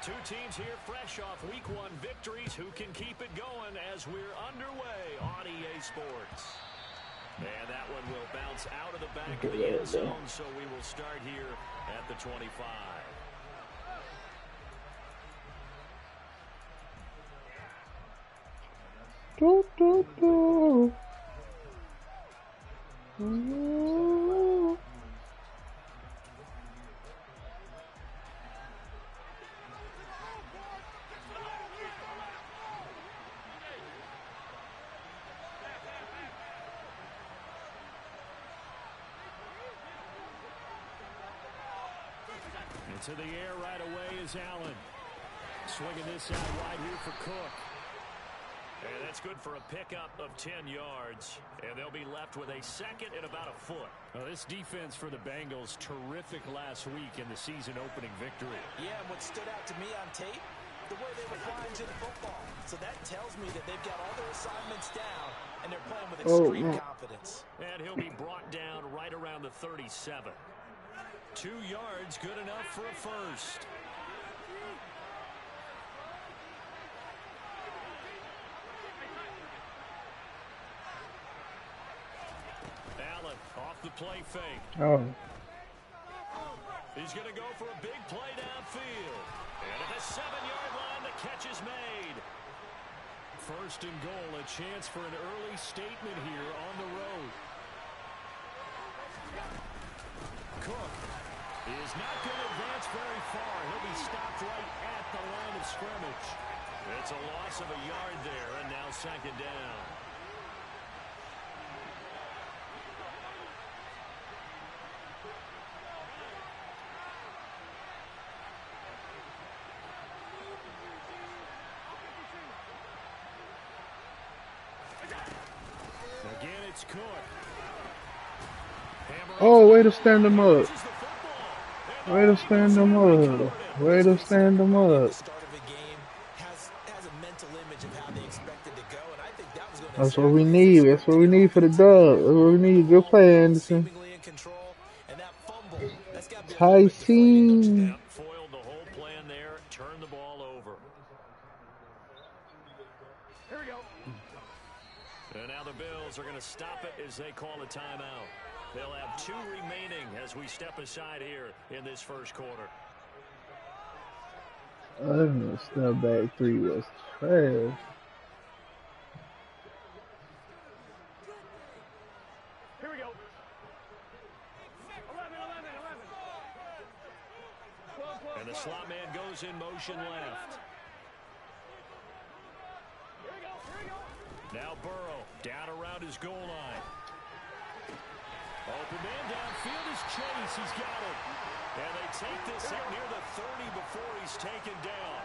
Two teams here fresh off Week 1 victories. Who can keep it going as we're underway on EA Sports? And that one will bounce out of the back of the end zone, so we will start here at the 25. Do, do, do. Into the air right away is Allen. Swinging this out wide here for Cook. And that's good for a pickup of 10 yards. And they'll be left with a second and about a foot. Well, this defense for the Bengals, terrific last week in the season-opening victory. Yeah, and what stood out to me on tape, the way they were flying to the football. So that tells me that they've got all their assignments down, and they're playing with extreme confidence. And he'll be brought down right around the 37. 2 yards, good enough for a first. Allen off the play fake. Oh. He's going to go for a big play downfield. And at the 7-yard line, the catch is made. First and goal, a chance for an early statement here on the road. Cook is not going to advance very far. He'll be stopped right at the line of scrimmage. It's a loss of a yard there, and now second down. Again, it's Cook. Oh, way to stand them up. Way to stand them up. Way to stand them up. That's what we need. That's what we need for the dub. That's what we need. Good play, Anderson. Tyson. Foiled the whole plan there. Turn the ball over. Here we go. And now the Bills are going to stop it as they call a timeout. They'll have 2 remaining as we step aside here in this first quarter. Step back 3 was trash. Here we go. 11. And the slot man goes in motion left. Here we go. Now Burrow down around his goal line. Open man downfield is Chase. He's got it. And they take this out near the 30 before he's taken down.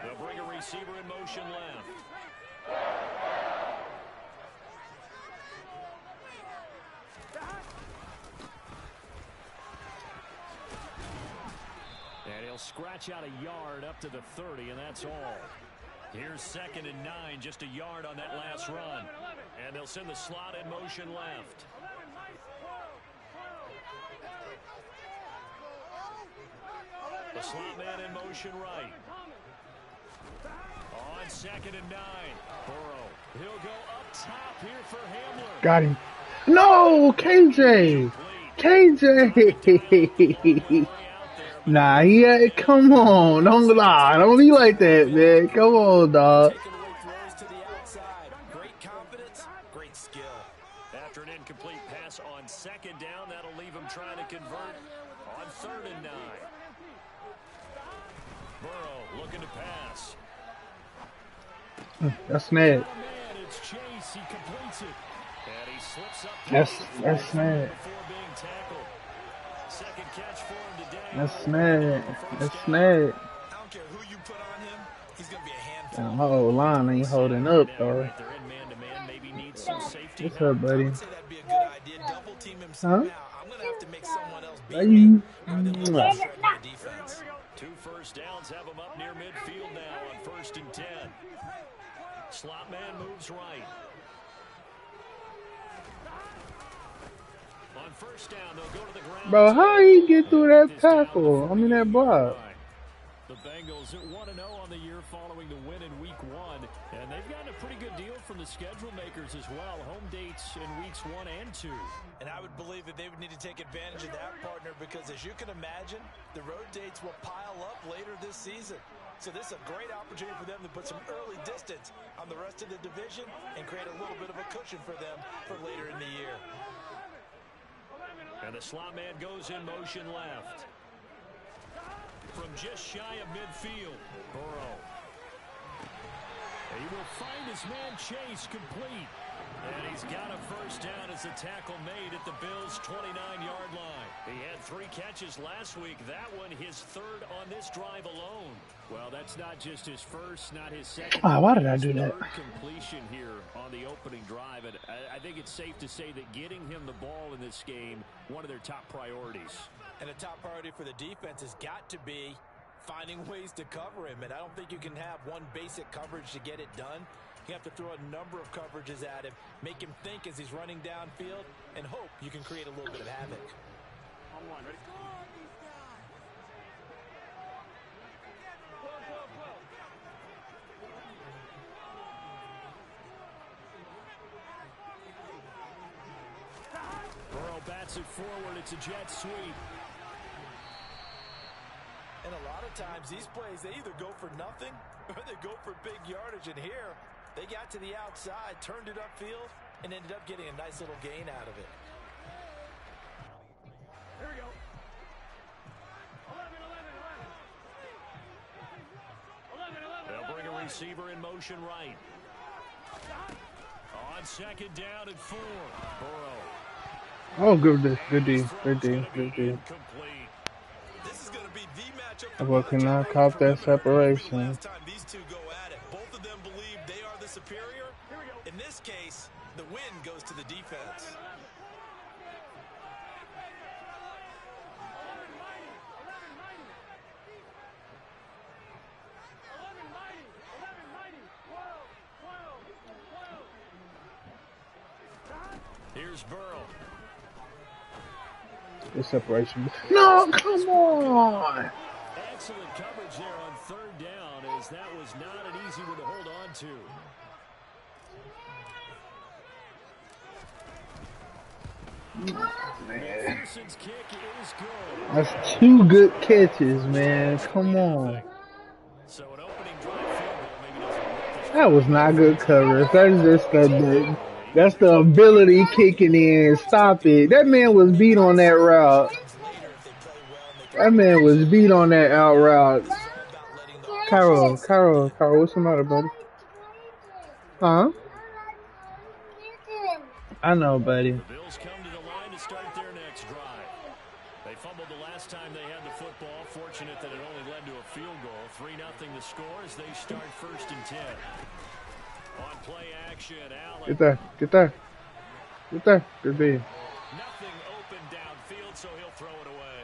They'll bring a receiver in motion left. And he'll scratch out a yard up to the 30, and that's all. Here's 2nd and 9, just a yard on that last run. And they'll send the slot in motion left. The slot man in motion right. On 2nd and 9, Burrow. He'll go up top here for Hamler. Got him. No, KJ. KJ. Nah, yeah, come on. Don't lie. Don't be like that, man. Come on, dog. Great confidence, great skill. After an incomplete pass on 2nd down, that'll leave him trying to convert on 3rd and 9. Burrow looking to pass. That's mad. It's Chase. He completes it. And he slips up. That's mad. Before being tackled. Second catch for him today. That's mad. That's mad. I don't care who you put on him. He's going to be a handful. My whole line ain't holding up, though. They're in man-to-man. Maybe needs some safety. What's up, buddy? I would say that'd be a good idea. Double team him Huh? now. I'm going to have to make someone else beat me. Defense. 2 first downs have him up near midfield now on 1st and 10. Slot man moves right. On first down. They'll go to the ground. Bro, how he get through that tackle? I mean, that block. The Bengals at 1-0 on the year following the win in Week 1. And they've gotten a pretty good deal from the schedule makers as well. Home dates in Weeks 1 and 2. And I would believe that they would need to take advantage of that, partner, because as you can imagine, the road dates will pile up later this season. So this is a great opportunity for them to put some early distance on the rest of the division and create a little bit of a cushion for them for later in the year. And the slot man goes in motion left. From just shy of midfield, Burrow. He will find his man Chase complete. And he's got a first down as the tackle made at the Bills' 29-yard line. He had 3 catches last week. That one his third on this drive alone. Well, that's not just his first, not his second. Why did I do that? Completion here on the opening drive. And I think it's safe to say that getting him the ball in this game, one of their top priorities. And a top priority for the defense has got to be finding ways to cover him. And I don't think you can have one basic coverage to get it done. You have to throw a number of coverages at him, make him think as he's running downfield, and hope you can create a little bit of havoc. Burrow bats it forward. It's a jet sweep. And a lot of times these plays, they either go for nothing or they go for big yardage. And here, they got to the outside, turned it upfield, and ended up getting a nice little gain out of it. Here we go. 11. They'll bring a receiver in motion right. On second down and 4. Burrow. Oh, good D. I cannot cop that separation. These two go at it. Both of them believe they are the superior. In this case, the win goes to the defense. Here's Burrow. The separation. No, come on. Excellent coverage there on third down, as that was not an easy one to hold on to. Man. Kick is good. That's 2 good catches, man. Come on. So an opening drive field goal maybe doesn't work. That was not good coverage. That's the ability kicking in. Stop it. That man was beat on that route. That man was beat on that out route. Cairo, what's the matter, buddy? Huh? I know, buddy. The Bills come to the line to start their next drive. They fumbled the last time they had the football. Fortunate that it only led to a field goal. 3-0 the score as they start 1st and 10. On play action, Allen. Get there. Good B. Nothing open downfield, so he'll throw it away.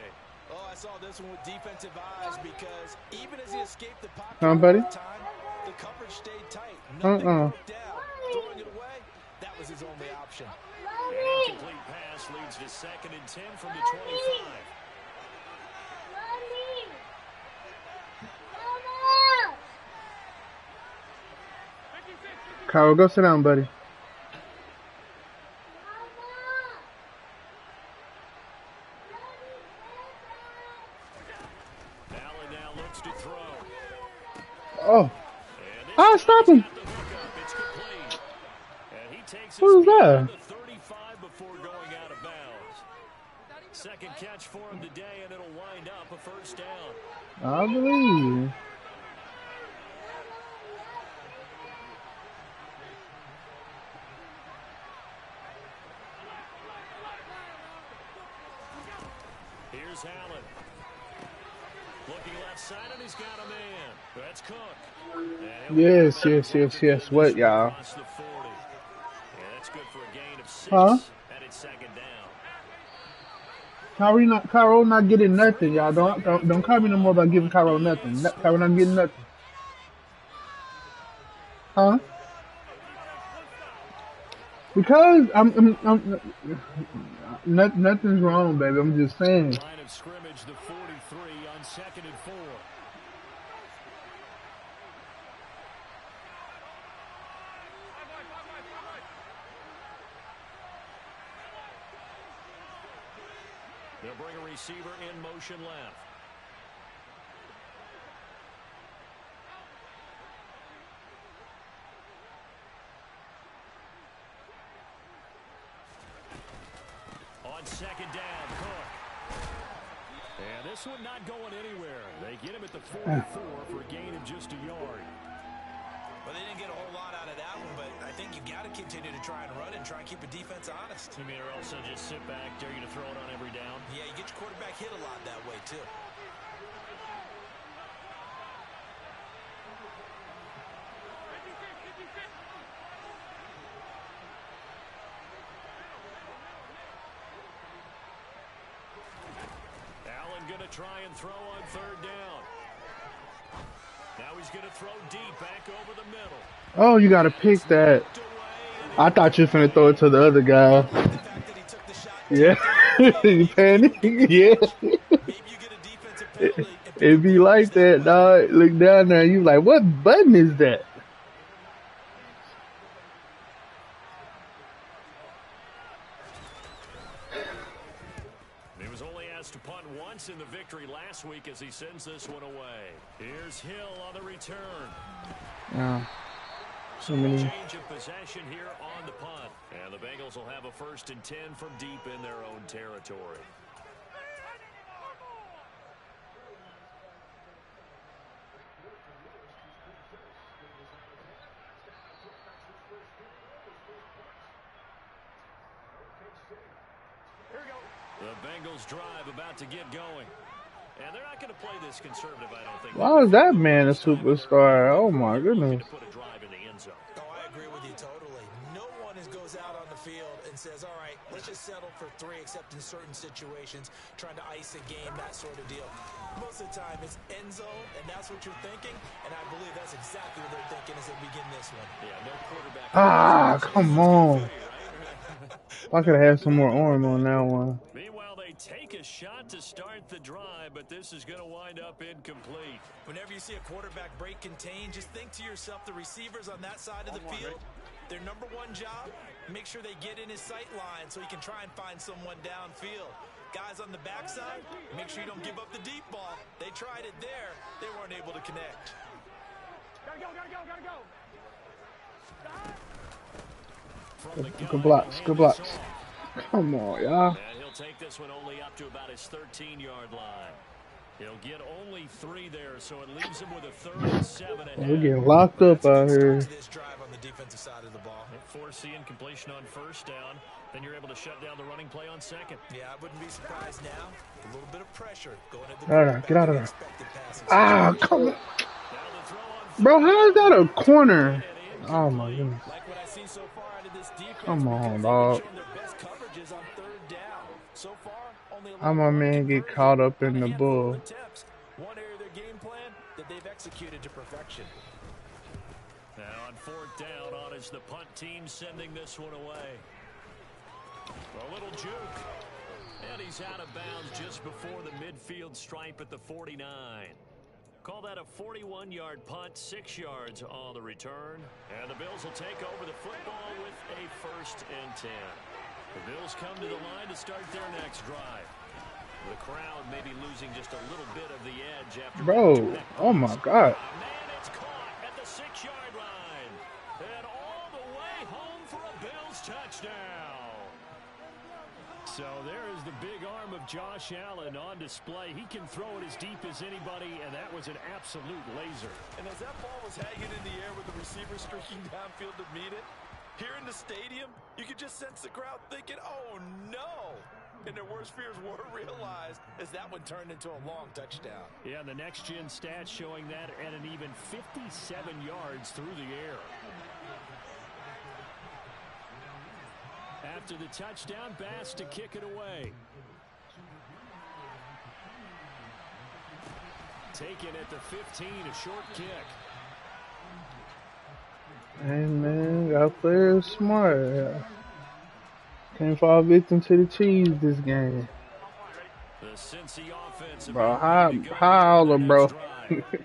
Oh, I saw this one with defensive eyes because even as he escaped the pocket buddy? time, the coverage stayed tight. Nothing broke down. Throwing it away, that was his only option. An incomplete pass leads to 2nd and 10 from the 25. Cairo, go sit down, buddy. Allen now looks to throw. Oh. Stop him. It's complete. And he takes What was that? the 35 before going out of bounds. Second catch for him today, and it'll wind up a first down. I believe. Here's Allen. Looking left side, and he's got a man. That's Cook. Yes. What, y'all? Across the 40. Yeah, that's good for a gain of 6. Huh? And it's 2nd down. Cairo not getting nothing, y'all. Don't call me no more about giving Cairo nothing. Cairo not getting nothing. Huh? Because nothing's wrong, baby. I'm just saying. Line of scrimmage, the 43 on 2nd and 4. They'll bring a receiver in motion left. On 2nd down, Cook. And this one not going anywhere. They get him at the 44 for a gain of just a yard. Well, they didn't get a whole lot out of that one, but I think you got to continue to try and run and try and keep the defense honest. You mean, or also just sit back, dare you to throw it on every down? Yeah, you get your quarterback hit a lot that way, too. Allen going to try and throw on 3rd down. Now he's going to throw deep back over the middle. Oh, you gotta pick that. I thought you were finna throw it to the other guy. Yeah. You panic? Yeah. It be like that, dog. Look down there and you like, what button is that? He was only asked to punt once in the victory last week as he sends this one away. Here's Hill on the return. Yeah. So many change of possession here on the punt. And the Bengals will have a 1st and 10 from deep in their own territory. The Bengals drive about to get going. And they're not going to play this conservative, I don't think. Why is that man a superstar? Oh, my goodness. Oh, I agree with you totally. No one goes out on the field and says, all right, let's just settle for 3, except in certain situations, trying to ice a game, that sort of deal. Most of the time, it's end zone, and that's what you're thinking, and I believe that's exactly what they're thinking as they begin this one. Yeah, no quarterback. Ah, come on. I could have had some more arm on that one. Meanwhile, they take a shot to start the drive, but this is going to wind up incomplete. Whenever you see a quarterback break contained, just think to yourself, the receivers on that side of the field, their number one job, make sure they get in his sight line so he can try and find someone downfield. Guys on the backside, make sure you don't give up the deep ball. They tried it there. They weren't able to connect. Gotta go. Good blocks, good blocks. Come on, y'all. And he'll take this one only up to about his 13-yard line. He'll get only 3 there, so it leaves him with a 3rd and 7 ahead. We're getting locked up out here. This drive on the defensive side of the ball. Force the incompletion on 1st down. Then you're able to shut down the running play on 2nd. Yeah, I wouldn't be surprised now. A little bit of pressure going into the Alright, get out of there. Ah, come on. Bro, how is that a corner? Oh, my goodness. Like what I see so far out of this defense. Come on, dog. How my man get caught up in the bull? One area of their game plan that they've executed to perfection. Now on 4th down, on is the punt team sending this one away. A little juke. And he's out of bounds just before the midfield stripe at the 49. Call that a 41-yard punt, 6 yards on the return. And the Bills will take over the football with a 1st and 10. The Bills come to the line to start their next drive. The crowd may be losing just a little bit of the edge after. Bro, oh my God. Man, it's caught at the 6-yard line. And all the way home for a Bills touchdown. So there is the big arm of Josh Allen on display. He can throw it as deep as anybody, and that was an absolute laser. And as that ball was hanging in the air with the receiver streaking downfield to meet it, here in the stadium, you could just sense the crowd thinking, oh, no. And their worst fears were realized as that one turned into a long touchdown. Yeah, and the next-gen stats showing that at an even 57 yards through the air. After the touchdown, Bass to kick it away. Taken at the 15, a short kick. Hey, man, got players smart. Can't fall victim to the cheese this game. The Cincy offense Bro, about ready to go how here all on the their next bro? drive.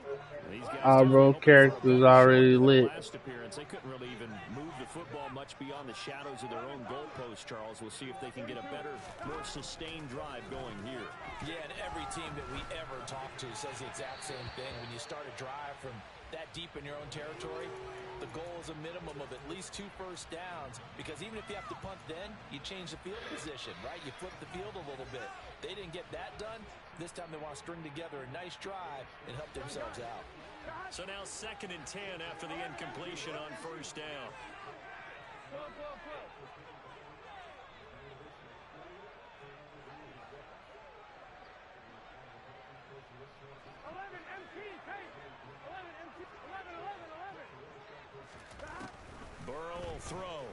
These guys All definitely bro hoping for a characters better showing already than their lit. last appearance. They couldn't really even move the football much beyond the shadows of their own goalpost, Charles. We'll see if they can get a better, more sustained drive going here. Yeah, and every team that we ever talk to says the exact same thing. When you start a drive from that deep in your own territory, the goal is a minimum of at least 2 first downs, because even if you have to punt then, you change the field position, right? You flip the field a little bit. They didn't get that done. This time they want to string together a nice drive and help themselves out. So now 2nd and 10 after the incompletion on first down. Burrow will throw.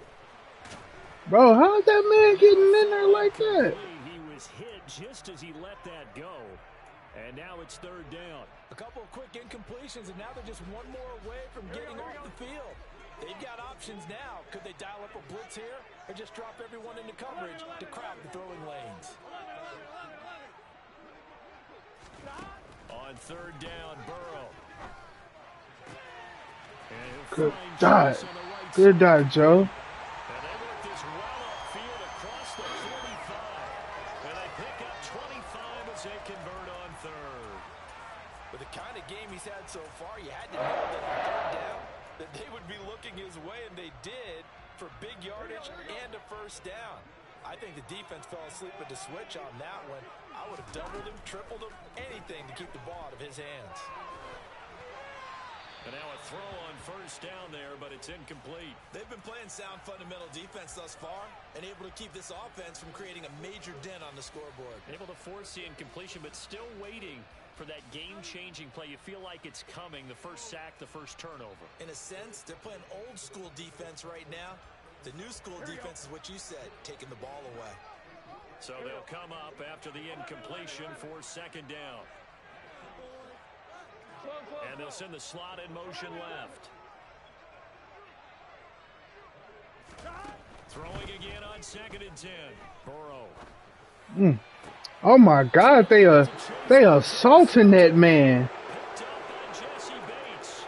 Bro, how's that man getting in there like that? He was hit just as he let that go. And now it's 3rd down. A couple of quick incompletions, and now they're just one more away from getting off the field. They've got options now. Could they dial up a blitz here or just drop everyone into coverage to crowd the throwing lanes? On 3rd down, Burrow. Good dot. Good dot, Joe. And they work this well upfield across the 45. And they pick up 25 as they convert on 3rd. With the kind of game he's had so far, you had to know that on 3rd down that they would be looking his way, and they did, for big yardage and a first down. I think the defense fell asleep at the switch on that one. I would have doubled him, tripled him, anything to keep the ball out of his hands. And now a throw on first down there, but it's incomplete. They've been playing sound fundamental defense thus far and able to keep this offense from creating a major dent on the scoreboard. Able to force the incompletion, but still waiting for that game-changing play. You feel like it's coming, the first sack, the first turnover. In a sense, they're playing old-school defense right now. The new-school defense is what you said, taking the ball away. So they'll come up after the incompletion for 2nd down. And they'll send the slot in motion left. Throwing again on 2nd and 10. Burrow. Oh my God, they assaulting that man. Picked up by Jesse Bates.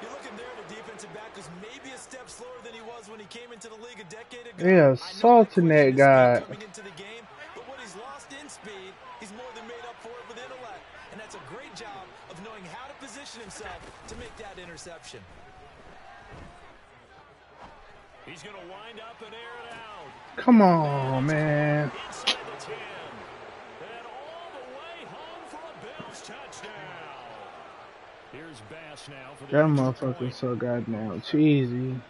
You're looking there at a defensive back who's maybe a step slower than he was when he came into the league a decade ago. They assaulting that guy. Coming into the game, but what he's lost in speed, he's more than made up for it with intellect. And that's a great job of knowing how to position himself to make that interception. He's going to wind up and air it out. Come on, man. Inside the 10. And all the way home for a Bills touchdown. Here's Bass now for the That extra motherfucker's point. so goddamn cheesy.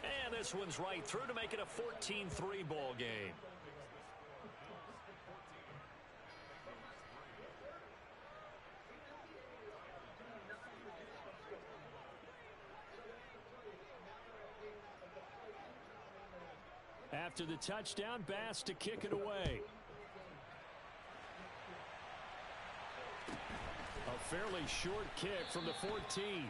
And this one's right through to make it a 14-3 ball game. After the touchdown, Bass to kick it away. A fairly short kick from the 14.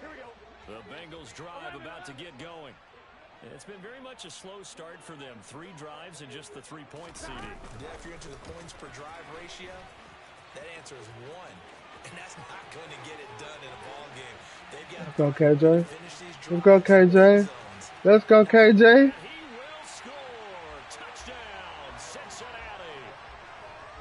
Here we go. The Bengals drive about to get going. It's been very much a slow start for them. 3 drives and just the 3-point CD. Yeah, if you're into the points per drive ratio, that answer is 1. And that's not going to get it done in a ball game. They've got Let's go, KJ. to finish these Let's go, drives KJ. in zones. Let's go, KJ. He will score. Touchdown, Cincinnati.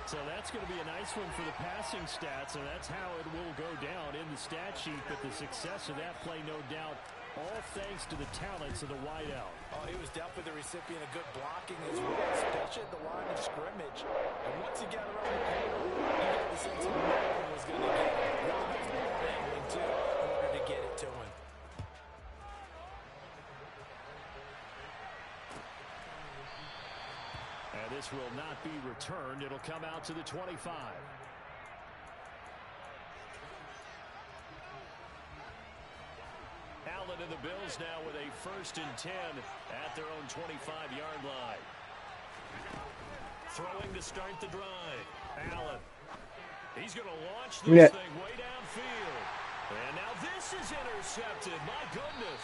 So that's going to be a nice one for the passing stats, and that's how it will go down in the stat sheet. But the success of that play, no doubt, all thanks to the talents of the wideout. Oh, he was definitely the recipient of good blocking as well, especially at the line of scrimmage. And once he got around the corner, you got the sense that nothing was going to get him. A lot of ball handling, too, in order to get it to him. And this will not be returned. It'll come out to the 25. Allen and the Bills now with a 1st and 10 at their own 25-yard line. Throwing to start the drive. Allen. He's going to launch this Yeah. thing way downfield. And now this is intercepted. My goodness.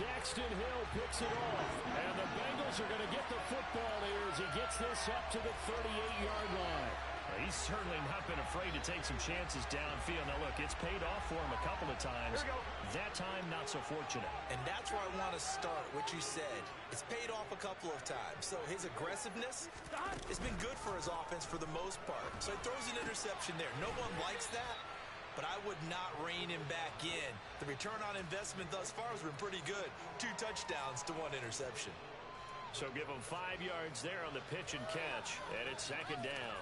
Daxton Hill picks it off. And the Bengals are going to get the football here as he gets this up to the 38-yard line. He's certainly not been afraid to take some chances downfield. Now, look, it's paid off for him a couple of times. That time, not so fortunate. And that's where I want to start, what you said. It's paid off a couple of times. So his aggressiveness has been good for his offense for the most part. So he throws an interception there. No one likes that, but I would not rein him back in. The return on investment thus far has been pretty good. 2 touchdowns to 1 interception. So give him 5 yards there on the pitch and catch, and it's second down.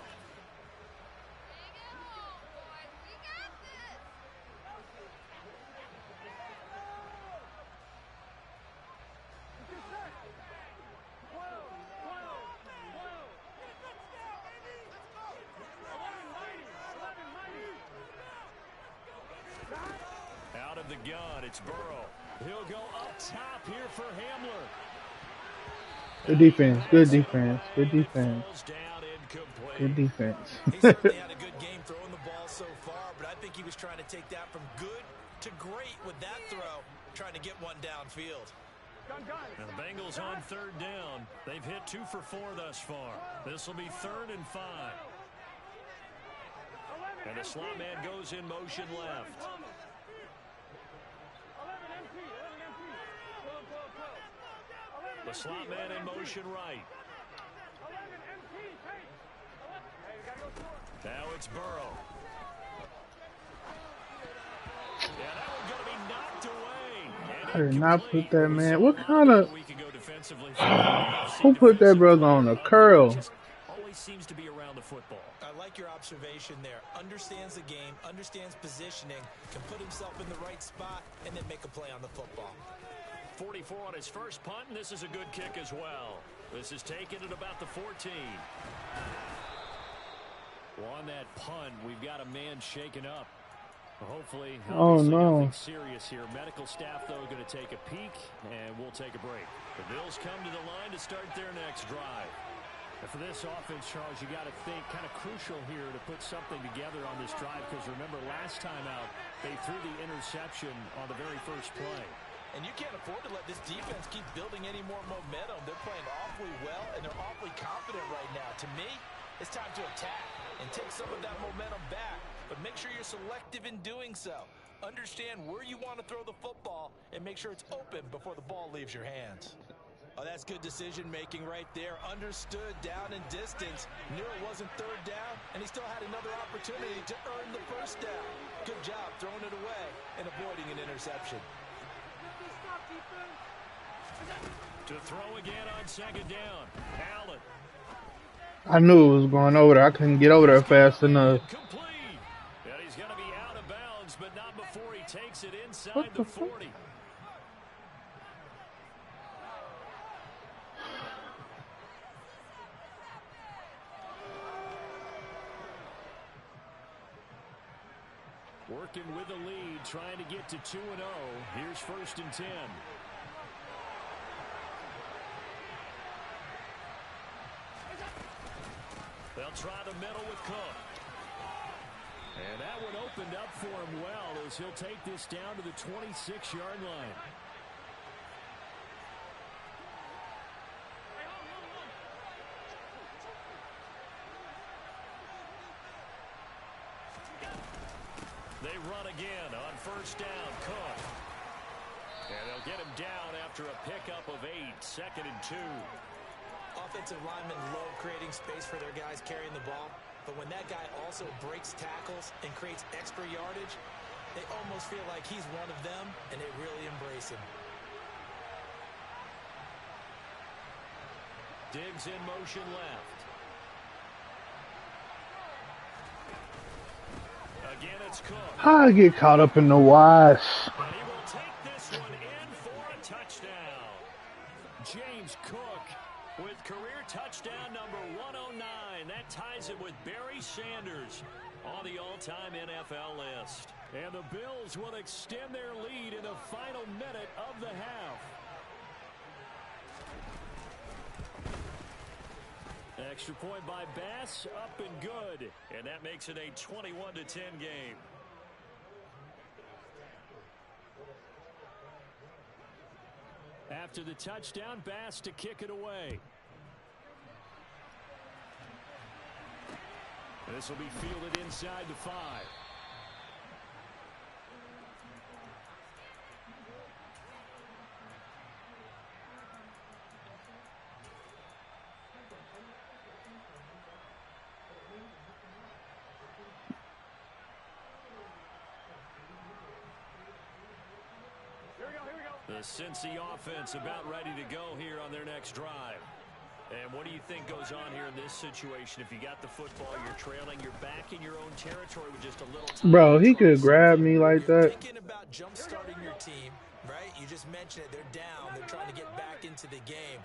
Out of the gun, it's Burrow. He'll go up top here for Hamler. Good defense. Good defense. Good defense. Good defense. He certainly had a good game throwing the ball so far, but I think he was trying to take that from good to great with that throw, trying to get one downfield. And the Bengals on third down. They've hit 2 for 4 thus far. This will be 3rd and 5. And the slot man goes in motion left. The slot man in motion right. Now it's Burrow. Yeah, that one's going to be knocked away. I did not put that man. What kind of? Who put that brother on a curl? Always seems to be around the football. I like your observation there. Understands the game, understands positioning, can put himself in the right spot, and then make a play on the football. 44 on his first punt, and this is a good kick as well. This is taken at about the 14. Well, on that punt, we've got a man shaken up. Hopefully, nothing serious here. Medical staff, though, going to take a peek, and we'll take a break. The Bills come to the line to start their next drive. And for this offense, Charles, you got to think kind of crucial here to put something together on this drive, because remember, last time out, they threw the interception on the very first play. And you can't afford to let this defense keep building any more momentum. They're playing awfully well, and they're awfully confident right now. To me, it's time to attack and take some of that momentum back. But make sure you're selective in doing so. Understand where you want to throw the football and make sure it's open before the ball leaves your hands. Oh, that's good decision-making right there. Understood down and distance. Knew it wasn't third down, and he still had another opportunity to earn the first down. Good job throwing it away and avoiding an interception. To throw again on second down. Allen. I knew it was going over there. I couldn't get over there fast enough. Complete. And he's going to be out of bounds, but not before he takes it inside the 40. Working with the lead, trying to get to 2-0. Here's 1st and 10. They'll try the middle with Cook. And that one opened up for him well as he'll take this down to the 26-yard line. They run again on 1st down, Cook. And they'll get him down after a pickup of 8, 2nd and 2. Offensive linemen love creating space for their guys carrying the ball, but when that guy also breaks tackles and creates extra yardage, they almost feel like he's one of them, and they really embrace him. Diggs in motion left. Again, it's Cook. I get caught up in the wise. And he will take this one in for a touchdown. James Cook with career touchdown number 109. That ties it with Barry Sanders on the all-time NFL list. And the Bills will extend their lead in the final minute of the half. Extra point by Bass, up and good. And that makes it a 21-10 game. After the touchdown, Bass to kick it away. This will be fielded inside the 5. The Cincy offense about ready to go here on their next drive. And what do you think goes on here in this situation? If you got the football, you're trailing, you're back in your own territory with just a little time. Bro, he could grab me like that. Thinking about jump-starting your team, right? You just mentioned it. They're down. They're trying to get back into the game.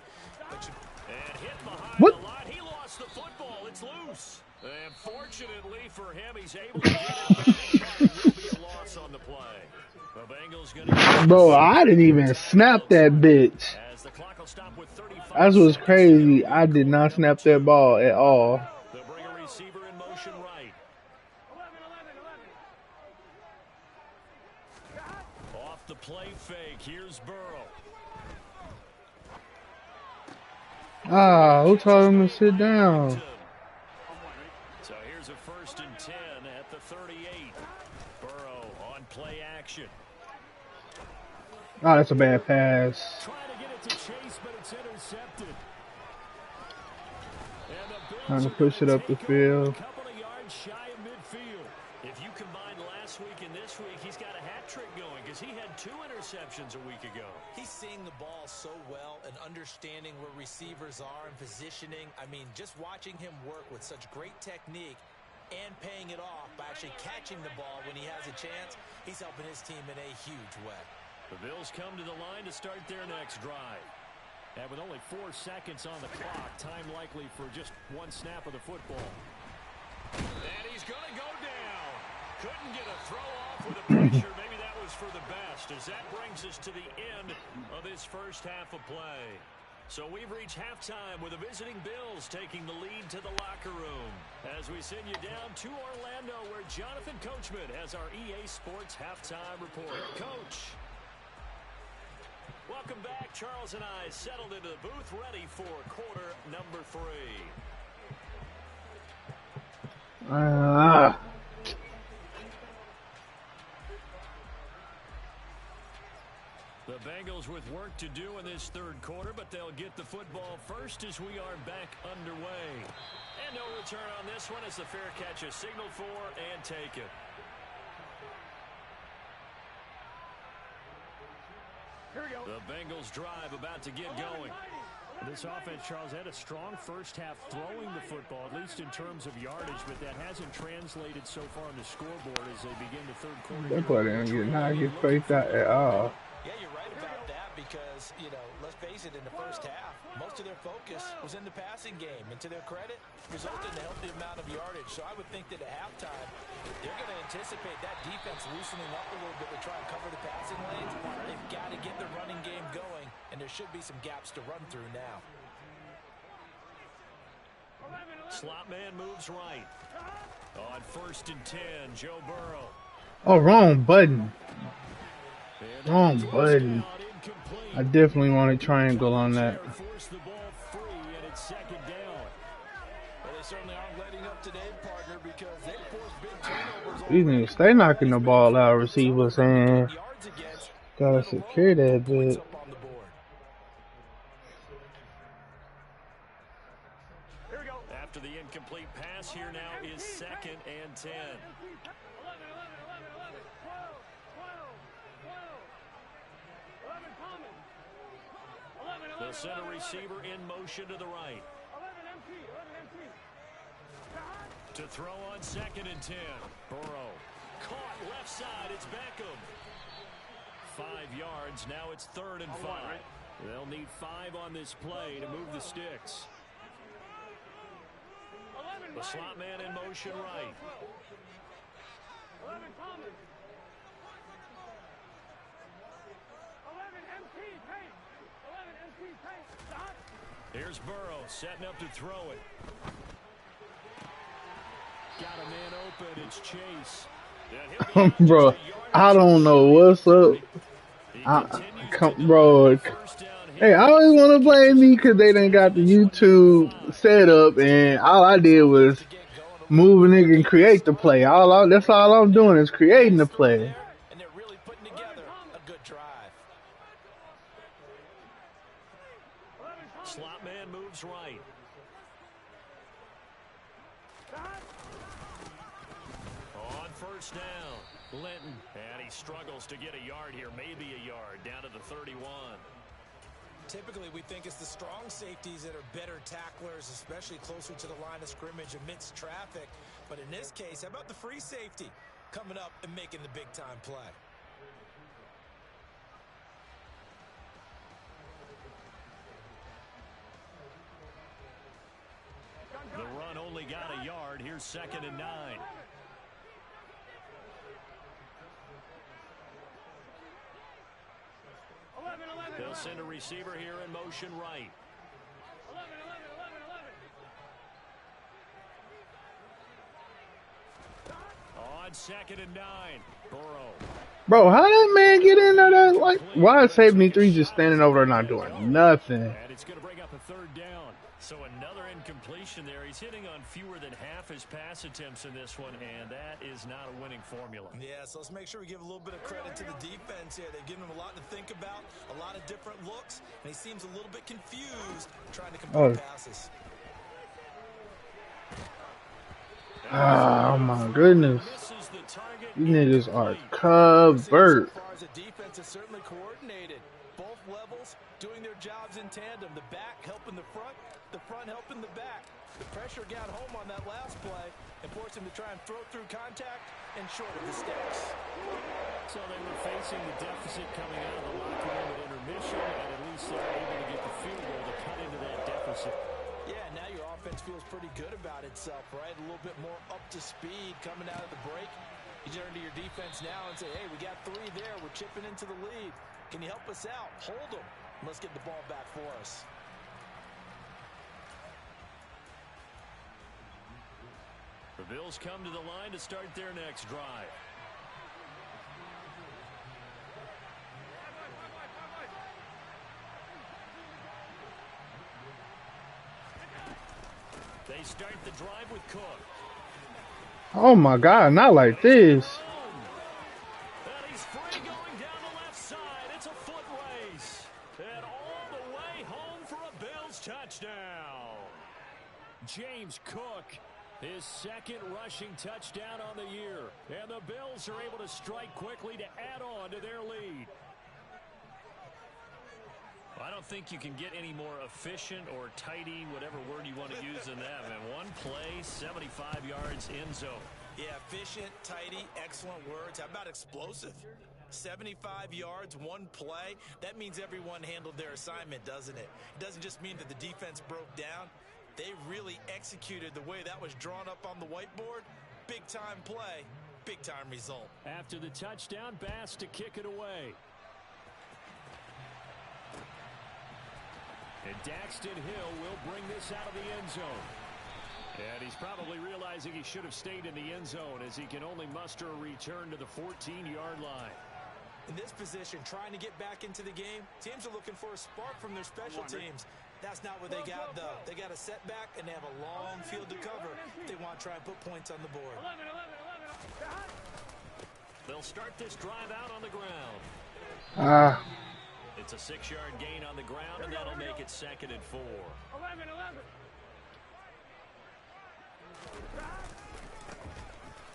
But and hit behind what? The line. He lost the football. It's loose. And fortunately for him, he's able to get it back. But it will be a loss on the play. The Bengals gonna Bro, I didn't even snap that bitch. As the clock will stop with 35 That's what's crazy. I did not snap that ball at all. They'll bring a receiver in motion right. 11. Off the play fake. Here's Burrow. Ah, who told him to sit down? So here's a 1st and 10 at the 38. Burrow on play action. Oh, that's a bad pass. Trying to get it to Chase, but it's intercepted. Trying to push it up the field. A couple of yards shy of midfield. If you combine last week and this week, he's got a hat trick going because he had 2 interceptions a week ago. He's seeing the ball so well and understanding where receivers are and positioning. I mean, just watching him work with such great technique and paying it off by actually catching the ball when he has a chance, he's helping his team in a huge way. The Bills come to the line to start their next drive. And with only 4 seconds on the clock, time likely for just 1 snap of the football. And he's going to go down. Couldn't get a throw off with the pressure. Maybe that was for the best, as that brings us to the end of this first half of play. So we've reached halftime with the visiting Bills taking the lead to the locker room. As we send you down to Orlando, where Jonathan Coachman has our EA Sports halftime report. Coach. Welcome back. Charles and I settled into the booth, ready for quarter number 3. The Bengals with work to do in this 3rd quarter, but they'll get the football first as we are back underway. And no return on this one as the fair catch is signaled for and taken. Here we go. The Bengals drive about to get going. This offense, Charles, had a strong first half throwing the football, at least in terms of yardage, but that hasn't translated so far on the scoreboard as they begin the 3rd quarter. That boy didn't get faked out at all. Yeah, you're right about that because, you know, let's face it, in the first half, most of their focus was in the passing game. And to their credit, resulted in a healthy amount of yardage. So I would think that at halftime, they're going to anticipate that defense loosening up a little bit to try and cover the passing lanes. They've got to get the running game going, and there should be some gaps to run through now. Slot man moves right. On 1st and 10, Joe Burrow. Oh, wrong button. Wrong button. I definitely want a triangle on that. Force the ball free, and it's 2nd down. Well, they certainly aren't letting up today, partner, because they forced big turnovers. These niggas stay knocking the ball out, receivers, and gotta secure that bit. After the incomplete pass, here now is 2nd and 10. The center receiver in motion to the right. To throw on 2nd and 10. Burrow. Caught left side. It's Beckham. 5 yards. Now it's 3rd and 5. They'll need 5 on this play to move the sticks. The slot man in motion right. 11 Thomas. 11 MT paint. 11 MT paint. Stop. Here's Burrow setting up to throw it. Got a man open. It's Chase. Bro, I don't know what's up. Bro, hey, I always want to blame me because they done got the YouTube set up, and all I did was move a nigga and create the play. That's all I'm doing is creating the play. And they're really putting together a good drive. Slot man moves right. On first down, Linton. And he struggles to get a yard here, maybe a yard, down to the 31. Typically, we think it's the strong safeties that are better tacklers, especially closer to the line of scrimmage amidst traffic. But in this case, how about the free safety coming up and making the big-time play? The run only got a yard. Here's 2nd and 9. They'll send a receiver here in motion right. 11. On 2nd and 9, Burrow. Bro, how that man get in there? Like, why is 73 just standing over there not doing nothing? And it's going to bring up a 3rd down. So another incompletion there. He's hitting on fewer than half his pass attempts in this one, and that is not a winning formula. Yeah, so let's make sure we give a little bit of credit to the defense here. They've given him a lot to think about, a lot of different looks, and he seems a little bit confused trying to complete passes. Oh my goodness. These niggas are covered. The defense is certainly coordinated. Both levels doing their jobs in tandem. The back helping the front helping the back. The pressure got home on that last play and forced him to try and throw through contact and short of the sticks. So they were facing the deficit coming out of the locker room at intermission, and at least they were able to get the field goal to cut into that deficit. Yeah, now your offense feels pretty good about itself, right? A little bit more up to speed coming out of the break. You turn to your defense now and say, hey, we got 3 there. We're chipping into the lead. Can you help us out? Hold them. Let's get the ball back for us. The Bills come to the line to start their next drive. They start the drive with Cook. Oh my God, not like this. And he's free going down the left side. It's a foot race. And all the way home for a Bills touchdown. James Cook, his 2nd rushing touchdown on the year. And the Bills are able to strike quickly to add on to their lead. I don't think you can get any more efficient or tidy, whatever word you want to use in that, man. One play, 75 yards, end zone. Yeah, efficient, tidy, excellent words. How about explosive? 75 yards, one play. That means everyone handled their assignment, doesn't it? It doesn't just mean that the defense broke down. They really executed the way that was drawn up on the whiteboard. Big-time play, big-time result. After the touchdown, Bass to kick it away. And Daxton Hill will bring this out of the end zone. And he's probably realizing he should have stayed in the end zone as he can only muster a return to the 14-yard line. In this position, trying to get back into the game, teams are looking for a spark from their special teams. That's not what they got, though. They got a setback, and they have a long field to cover if they want to try and put points on the board. 11. They'll start this drive out on the ground. It's a 6-yard gain on the ground, and that'll make it 2nd and 4. 11.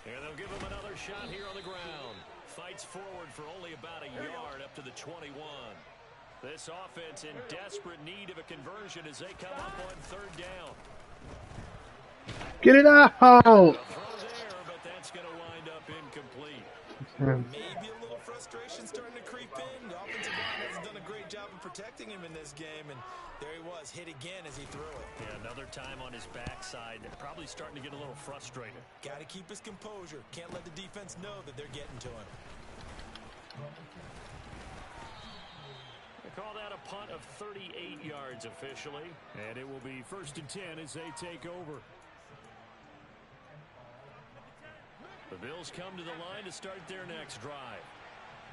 And they'll give him another shot here on the ground. Fights forward for only about a yard up to the 21. This offense in desperate need of a conversion as they come up on 3rd down. Get it out! A throw there, but that's going to wind up incomplete. Maybe a little frustration starting to creep in. The offensive line hasn't done a great job of protecting him in this game, and there he was, hit again as he threw it. Yeah, another time on his backside, probably starting to get a little frustrated. Got to keep his composure. Can't let the defense know that they're getting to him. Call that a punt of 38 yards officially. And it will be 1st and 10 as they take over. The Bills come to the line to start their next drive.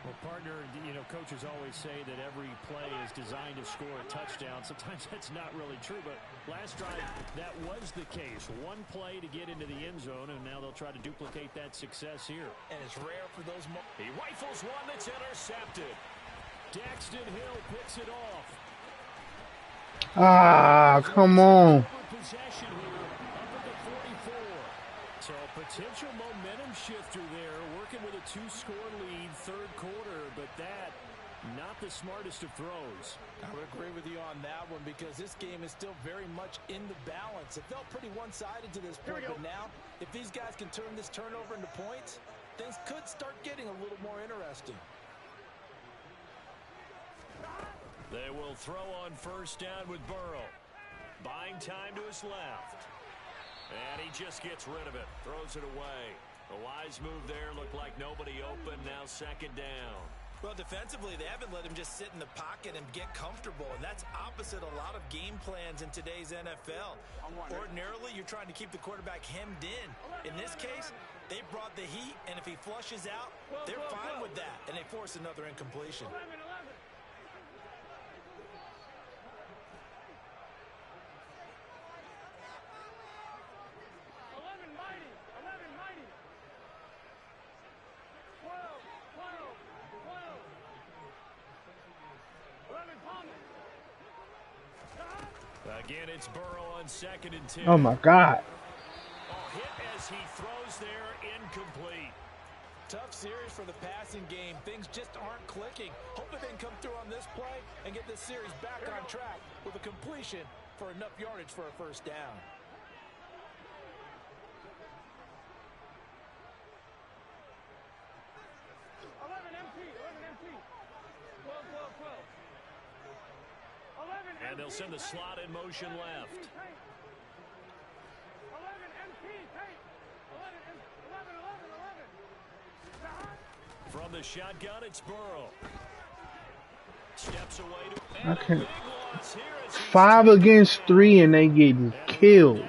Well, partner, you know, coaches always say that every play is designed to score a touchdown. Sometimes that's not really true, but last drive, that was the case. One play to get into the end zone, and now they'll try to duplicate that success here. And it's rare for those moments. He rifles one that's intercepted. Daxton Hill picks it off. Ah, come on. Possession here up at the 44. So a potential momentum shifter there, working with a 2-score lead, 3rd quarter, but that not the smartest of throws. I would agree with you on that one because this game is still very much in the balance. It felt pretty one-sided to this point, but now if these guys can turn this turnover into points, things could start getting a little more interesting. They will throw on 1st down with Burrow. Buying time to his left. And he just gets rid of it. Throws it away. A wise move there. Looked like nobody open. Now 2nd down. Well, defensively, they haven't let him just sit in the pocket and get comfortable. And that's opposite a lot of game plans in today's NFL. Ordinarily, you're trying to keep the quarterback hemmed in. In this case, they brought the heat. And if he flushes out, they're fine with that. And they force another incompletion. 11, again, it's Burrow on 2nd and 10. Oh my God. Hit as he throws there, incomplete. Tough series for the passing game. Things just aren't clicking. Hoping they can come through on this play and get this series back on track with a completion for enough yardage for a 1st down. And they'll send the slot in motion left. From the shotgun, it's Burrow. Steps away to Okay. 5 against 3 and they getting killed.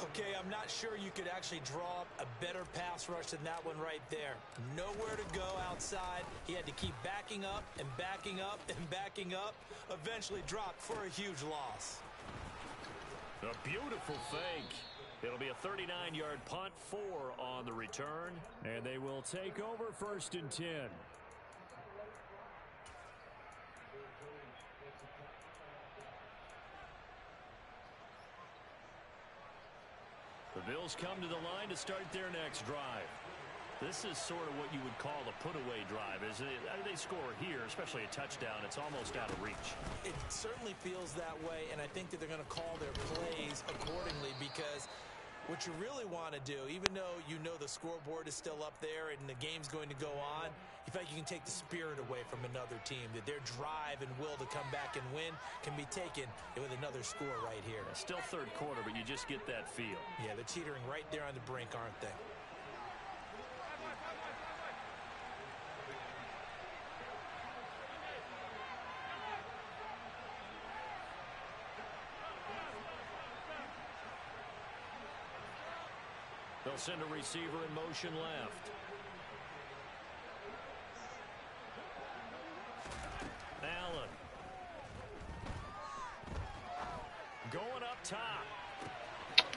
Okay, I'm not sure you could actually draw up a better pass rush than that one right there. Nowhere to go outside. He had to keep backing up and backing up and backing up. Eventually dropped for a huge loss. A beautiful fake. It'll be a 39-yard punt, 4 on the return, and they will take over 1st and 10. The Bills come to the line to start their next drive. This is sort of what you would call a put-away drive, isn't it? They score here, especially a touchdown. It's almost out of reach. It certainly feels that way, and I think that they're going to call their plays accordingly because what you really want to do, even though you know the scoreboard is still up there and the game's going to go on, you feel like you can take the spirit away from another team, that their drive and will to come back and win can be taken with another score right here. Still 3rd quarter, but you just get that feel. Yeah, they're teetering right there on the brink, aren't they? They'll send a receiver in motion left. Allen. Going up top.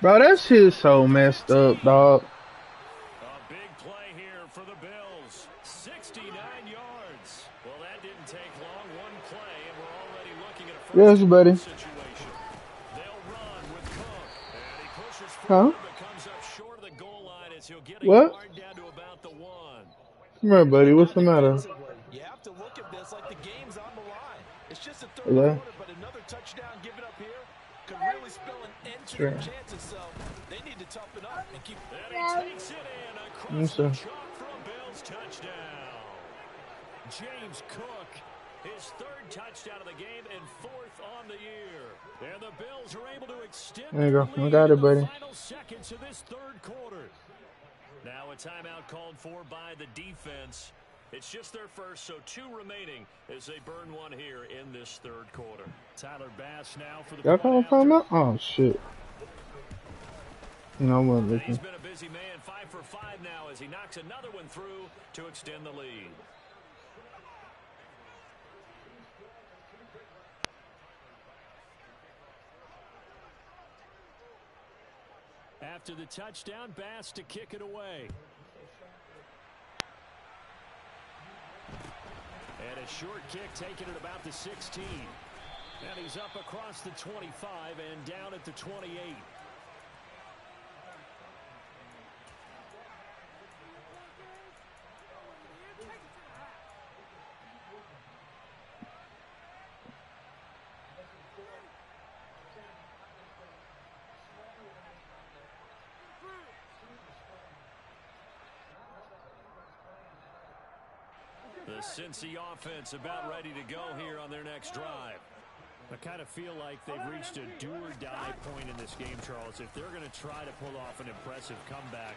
Bro, that shit's so messed up, dog. A big play here for the Bills. 69 yards. Well, that didn't take long. One play, and we're already looking at a Yes, buddy. situation. They'll run with Cook. And he pushes forward, but comes up short of the goal line as he'll get a What? yard down to about the 1. Come here, buddy. What's the matter? You have to look at this like the game's on the line. It's just a 3rd Yeah. quarter, but another touchdown given up here could really spell an end to their chances. So they need to toughen up and keep. And he takes it in across the chalk for a Bills touchdown. James Cook, his 3rd touchdown of the game and 4th on the year. And the Bills are able to extend There you go. the I lead got it, in buddy. the final seconds of this 3rd quarter. Now a timeout called for by the defense. It's just their first, so 2 remaining as they burn one here in this third quarter. Tyler Bass now for the Y'all point gonna find after. out? Oh shit! No, I wasn't And looking. he's been a busy man, 5 for 5 now as he knocks another one through to extend the lead. After the touchdown, Bass to kick it away. And a short kick taken at about the 16. And he's up across the 25 and down at the 28. The Cincy offense about ready to go here on their next drive. I kind of feel like they've reached a do-or-die point in this game, Charles. If they're going to try to pull off an impressive comeback,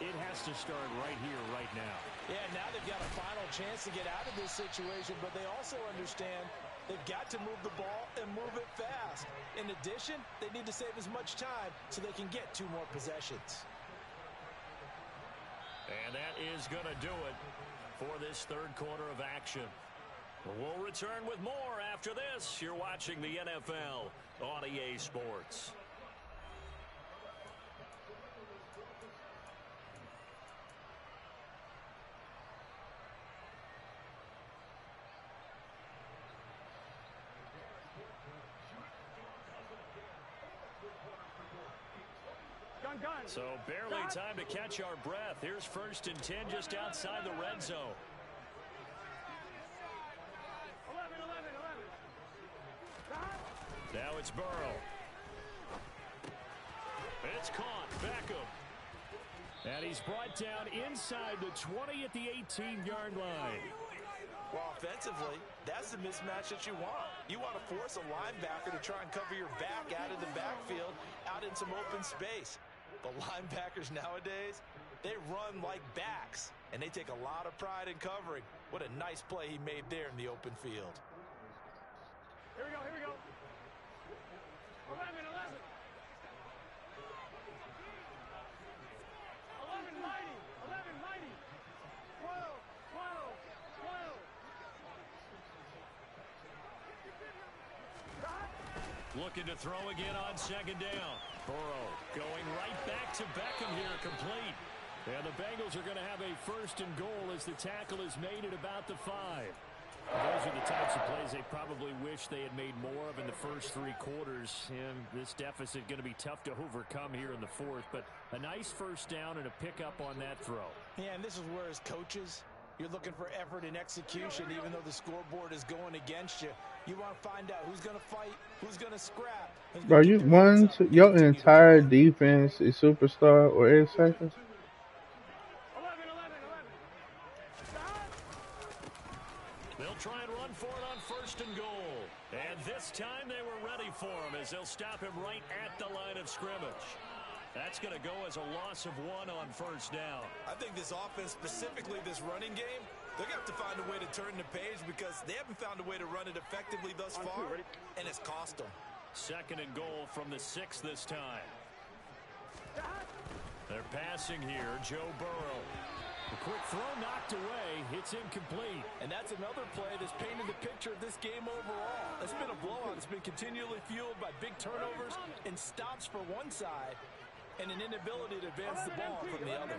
it has to start right here, right now. Yeah, now they've got a final chance to get out of this situation, but they also understand they've got to move the ball and move it fast. In addition, they need to save as much time so they can get 2 more possessions. And that is going to do it for this third quarter of action. We'll return with more after this. You're watching the NFL on EA Sports. So barely time to catch our breath. Here's 1st and 10 just outside the red zone. 11. Now it's Burrow. It's caught. Beckham. And he's brought down inside the 20 at the 18-yard line. Well, offensively, that's the mismatch that you want. You want to force a linebacker to try and cover your back out of the backfield, out in some open space. The linebackers nowadays, they run like backs, and they take a lot of pride in covering. What a nice play he made there in the open field. Here we go, here we go. 11. 11 mighty. 11 mighty. 12. Looking to throw again on 2nd down. Burrow going right back to Beckham here, complete. And the Bengals are going to have a 1st and goal as the tackle is made at about the 5. Those are the types of plays they probably wish they had made more of in the first 3 quarters. And this deficit going to be tough to overcome here in the 4th. But a nice 1st down and a pickup on that throw. Yeah, and this is where as coaches, you're looking for effort and execution, even though the scoreboard is going against you. You want to find out who's going to fight, who's going to scrap. Bro, your entire defense is superstar or X Factor? 11. They'll try and run for it on 1st and goal. And this time they were ready for him as they'll stop him right at the line of scrimmage. That's going to go as a loss of 1 on 1st down. I think this offense, specifically this running game, they're going to have to find a way to turn the page because they haven't found a way to run it effectively thus far, and it's cost them. 2nd and goal from the 6 this time. They're passing here, Joe Burrow. A quick throw knocked away. It's incomplete. And that's another play that's painted the picture of this game overall. It's been a blowout. It's been continually fueled by big turnovers and stops for one side and an inability to advance the ball from the other.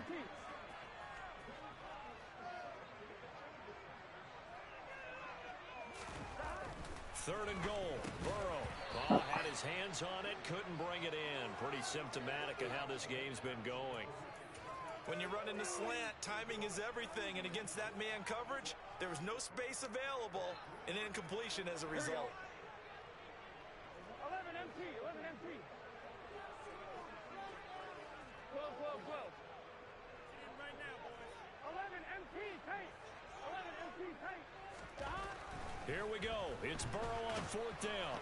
Third and goal. Burrow had his hands on it, couldn't bring it in. Pretty symptomatic of how this game's been going. When you're running the slant, timing is everything, and against that man coverage, there was no space available, and incompletion as a result. 11 MT. 12. Right now, boys. 11 MT paint. 11 MT paint. Here we go. It's Burrow on 4th down.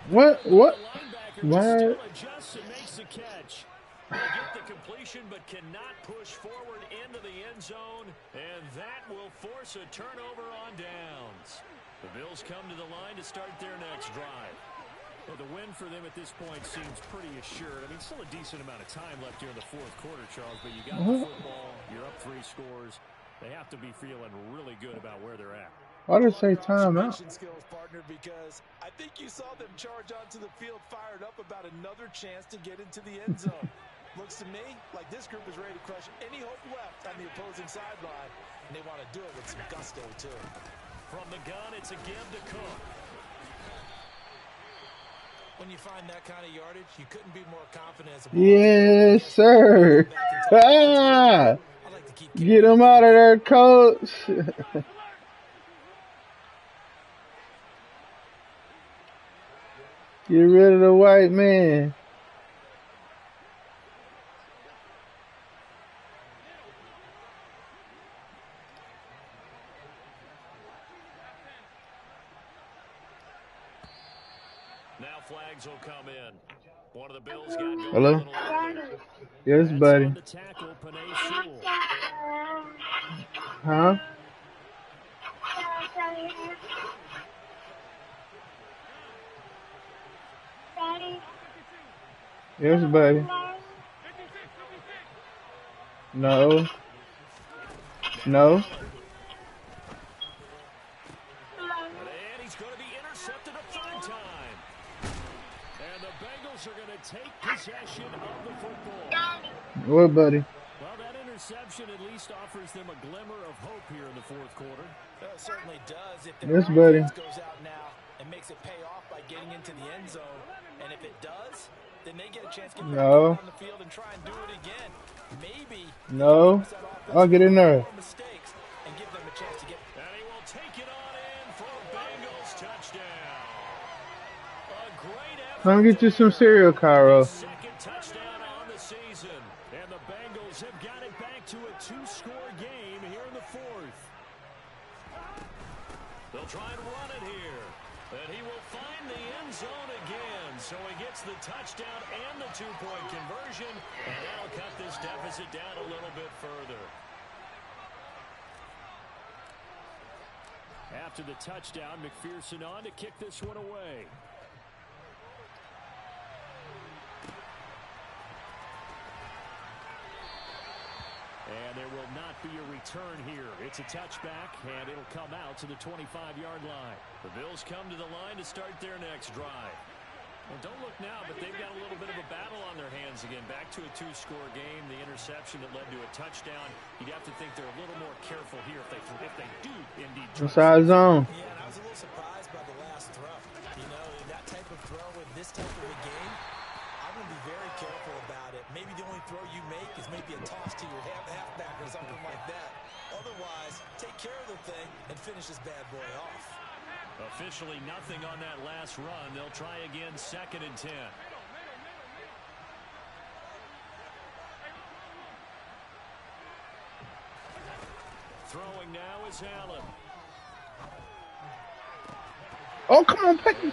What? The linebacker just still What? adjusts and makes the catch. They get the completion but cannot push forward into the end zone, and that will force a turnover on downs. The Bills come to the line to start their next drive. Well, the win for them at this point seems pretty assured. I mean, still a decent amount of time left here in the fourth quarter, Charles, but you got the football, you're up 3 scores. They have to be feeling really good about where they're at. Why did it say timeout? Skills, partner, because I think you saw them charge onto the field fired up about another chance to get into the end zone. Looks to me like this group is ready to crush any hope left on the opposing sideline, and they want to do it with some gusto, too. From the gun, it's a give to Cook. When you find that kind of yardage, you couldn't be more confident as a Yes, sir. Ah! Get him out of there, coach. Get rid of the white man. Now flags will come in. One of the Bills got going. Hello? Yes, buddy. Huh? Yes, buddy. No. No. And he's going to be intercepted a third time. And the Bengals are going to take possession of the football. What, buddy? Well, that interception at least offers them a glimmer of hope here in the fourth quarter. It certainly does. If Yes, buddy. goes out now and makes it pay off by getting into the end zone, and if it does, then they get a chance to get back on the field and try and do it again. Maybe. No. I'll get in there. Mistakes and give them a chance to get. And he will take it on in for a Bengals touchdown. A great effort. Come get you some cereal, Cairo. Second touchdown on the season. And the Bengals have got it back to a 2-score game here in the fourth. They'll try and run it here. And he will find the end zone again. So he gets the touchdown and the 2-point conversion. And that'll cut this deficit down a little bit further. After the touchdown, McPherson on to kick this one away. And there will not be a return here. It's a touchback, and it'll come out to the 25-yard line. The Bills come to the line to start their next drive. Well, don't look now, but they've got a little bit of a battle on their hands again. Back to a 2-score game. The interception that led to a touchdown. You'd have to think they're a little more careful here if they do indeed. Inside zone. Yeah, and I was a little surprised by the last throw. You know, that type of throw in this type of a game, I'm going to be very careful about it. Maybe the only throw you make is maybe a toss to your halfback or something like that. Otherwise, take care of the thing and finish this bad boy off. Officially nothing on that last run. They'll try again, 2nd and 10. Throwing now is Allen. Oh, come on, Pecky.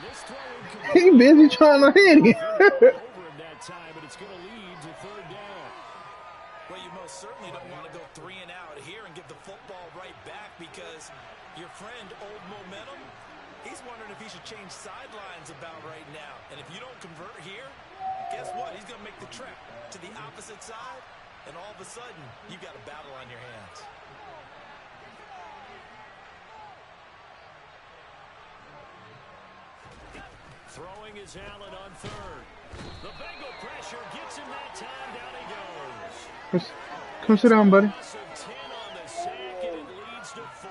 He busy trying to hit him. Over in that time, but it's going to lead to 3rd down. Well, you most certainly don't want to go 3 and out here and give the football right back because your friend, Old Momentum, he's wondering if he should change sidelines about right now. And if you don't convert here, guess what? He's going to make the trek to the opposite side, and all of a sudden, you've got a battle on your hands. Throwing is Allen on 3rd. The Bengal pressure gets him that time. Down he goes. Come sit down, buddy. Loss of 10 on the sack, and it leads to 4th.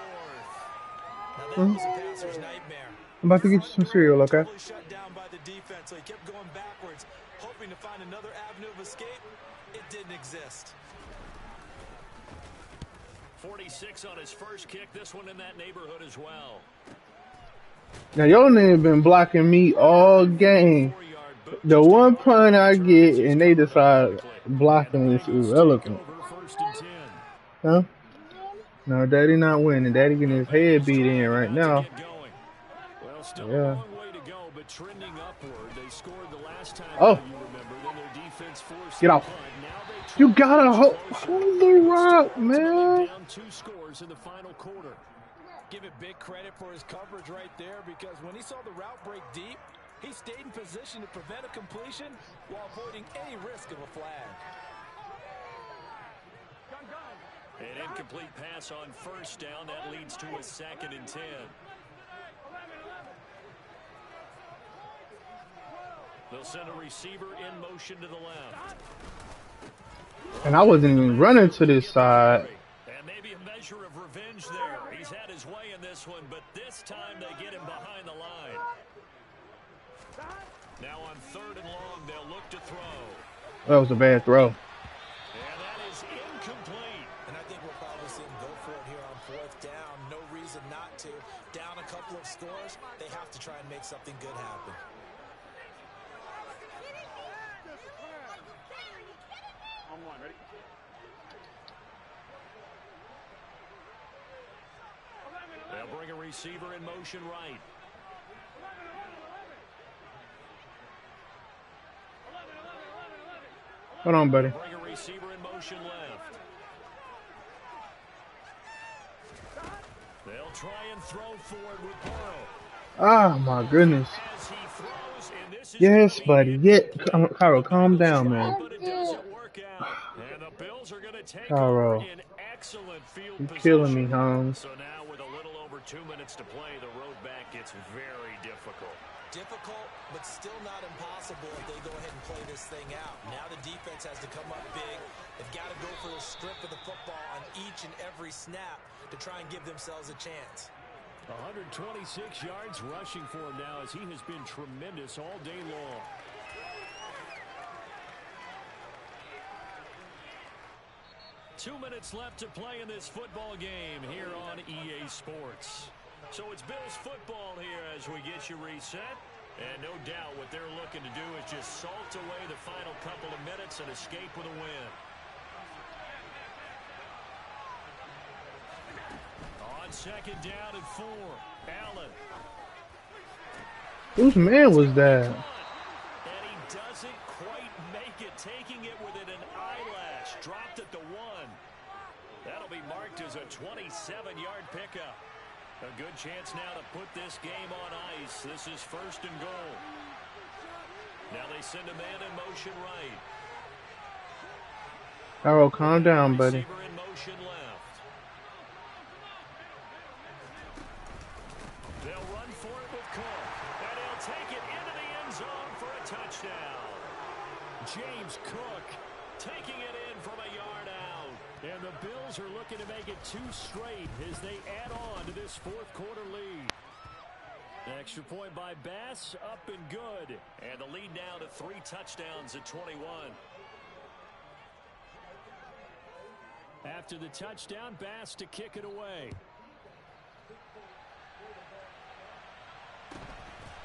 Now, that was a passer's nightmare. I'm about to get you some cereal, okay? Totally shut down by the defense, so he kept going backwards, hoping to find another avenue of escape. It didn't exist. 46 on his first kick. This one in that neighborhood as well. Now, your nigga been blocking me all game. The one punt I get, and they decide blocking is irrelevant. Huh? No, Daddy not winning. Daddy getting his head beat in right now. Well, still Yeah. a long way to go, but trending upward. They scored the last time, Oh. you remember. Then their defense forced Get off. the punt. You gotta hold the rock, man. Down 2 scores in the final quarter. Give it big credit for his coverage right there, because when he saw the route break deep, he stayed in position to prevent a completion while avoiding any risk of a flag. An incomplete pass on first down. That leads to a 2nd and 10. They'll send a receiver in motion to the left. And I wasn't even running to this side. And maybe a measure of revenge there. He's had his way in this one, but this time they get him behind the line. Now on 3rd and long, they'll look to throw. That was a bad throw. And that is incomplete. And I think we'll probably see him go for it here on 4th down. No reason not to. Down a couple of scores, they have to try and make something good happen. On 1, ready? They'll bring a receiver in motion right. Hold on, buddy. Bring a receiver in motion left. They'll try and throw forward with Burrow. Oh my goodness. As he throws, and this is Yes, buddy. Carl, calm down, man. but it doesn't work out. And the Bills are going to take Carl, over in excellent field you're position. killing me, Holmes. So now with a little over 2 minutes to play, the road back gets very difficult. Difficult, but still not impossible if they go ahead and play this thing out. Now the defense has to come up big. They've got to go for the strip of the football on each and every snap to try and give themselves a chance. 126 yards rushing for him now, as he has been tremendous all day long. Two minutes left to play in this football game here on EA Sports. So it's Bills football here as we get you reset. And no doubt what they're looking to do is just salt away the final couple of minutes and escape with a win. On 2nd down and 4, Allen. Whose man was that? And he doesn't quite make it, taking it within an eyelash. Dropped at the 1. That'll be marked as a 27-yard pickup. A good chance now to put this game on ice. This is 1st and goal. Now they send a man in motion right. Carl, calm down, buddy. Receiver in motion left. They'll run for it with Cook. And he'll take it into the end zone for a touchdown. James Cook taking it in from a yard out. And the Bills are looking to make it 2 straight as they add on to this 4th quarter lead. Extra point by Bass, up and good. And the lead now to 3 touchdowns at 21. After the touchdown, Bass to kick it away.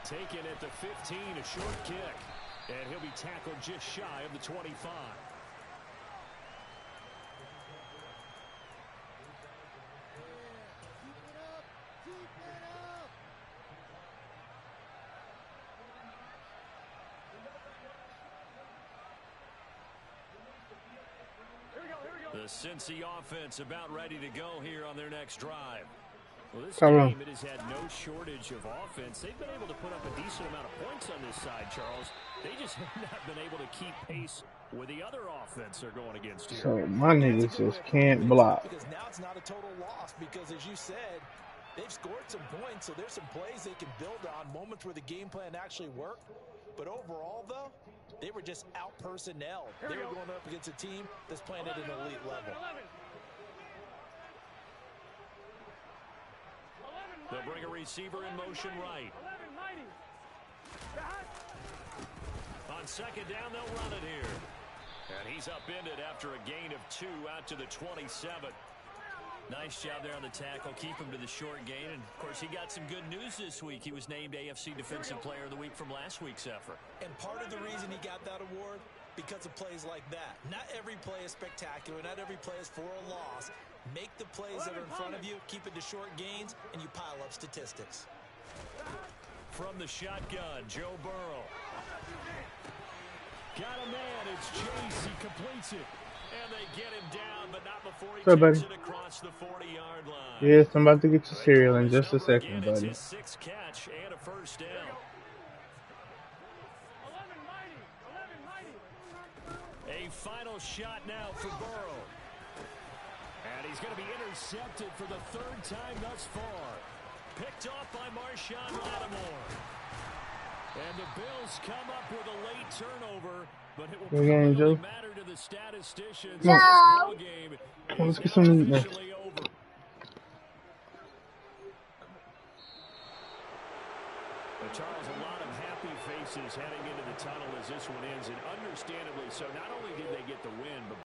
Taken at the 15, a short kick. And he'll be tackled just shy of the 25. The Cincy offense about ready to go here on their next drive. Well, this game, it has had no shortage of offense. They've been able to put up a decent amount of points on this side, Charles. They just have not been able to keep pace with the other offense they're going against here. So my niggas just can't block. Because now it's not a total loss, because as you said, they've scored some points, so there's some plays they can build on, moments where the game plan actually worked. But overall, though, they were just out-personnel. They were going up against a team that's playing at an elite level. They'll bring a receiver in motion right. On 2nd down, they'll run it here. And he's upended after a gain of 2 out to the 27. Nice job there on the tackle. Keep him to the short gain. And, of course, he got some good news this week. He was named AFC Defensive Player of the Week from last week's effort. And part of the reason he got that award, because of plays like that. Not every play is spectacular. Not every play is for a loss. Make the plays that are in front of you, keep it to short gains, and you pile up statistics. From the shotgun, Joe Burrow. Got a man. It's Chase. He completes it. And they get him down, but not before he What's up, takes buddy? it across the 40-yard line. Yes, I'm about to get your They cereal call in his just a number second, again. It's buddy. his 6th catch and a first down. 11 mighty. 11 mighty. A final shot now for Burrow. And he's going to be intercepted for the 3rd time thus far. Picked off by Marshawn Lattimore. And the Bills come up with a late turnover, but it will Good game, probably Joe. matter to the statisticians. Come on. This ball game Come on, let's is get now some meat now. officially over. But Charles, a lot of happy faces heading into the tunnel as this one ends, and understandably so. Not only did they get the win, but